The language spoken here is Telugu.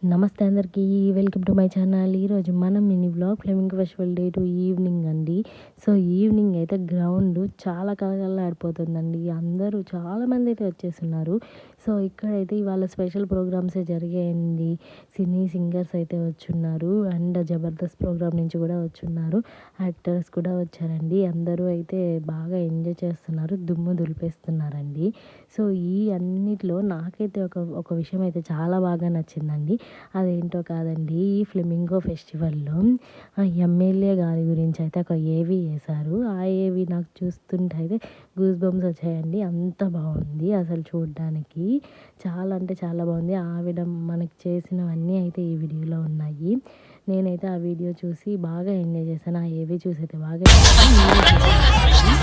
నమస్తే అందరికీ వెల్కమ్ టు మై ఛానల్. ఈరోజు మనం mini blog flamingo festival day to evening అండి. సో ఈవినింగ్ అయితే గ్రౌండ్ చాలా కలకల్లాడిపోతుందండి. అందరూ చాలామంది అయితే వచ్చేస్తున్నారు. సో ఇక్కడైతే ఇవాళ స్పెషల్ ప్రోగ్రామ్సే జరిగాయండి. సినీ సింగర్స్ అయితే వచ్చున్నారు అండ్ జబర్దస్త్ ప్రోగ్రామ్ నుంచి కూడా వచ్చున్నారు. యాక్టర్స్ కూడా వచ్చారండి. అందరూ అయితే బాగా ఎంజాయ్ చేస్తున్నారు, దుమ్ము దులిపేస్తున్నారండి. సో ఈ అన్నిట్లో నాకైతే ఒక విషయం అయితే చాలా బాగా నచ్చిందండి. అదేంటో కాదండి, ఈ ఫ్లెమింగో ఫెస్టివల్‌లో ఎమ్మెల్యే గారి గురించి అయితే ఒక ఏవీ ఏశారు. ఆ ఏవీ నాకు చూస్తుంటే అయితే గూస్ బంప్స్ వచ్చాయండి. అంత బాగుంది అసలు చూడ్డానికి. చాలా అంటే చాలా బాగుంది. ఆవిడ మనకి చేసినవన్నీ అయితే ఈ వీడియోలో ఉన్నాయి. నేనైతే ఆ వీడియో చూసి బాగా ఎంజాయ్ చేశాను. ఆ ఏవీ చూసి అయితే బాగా ఎంజాయ్ చేశాను.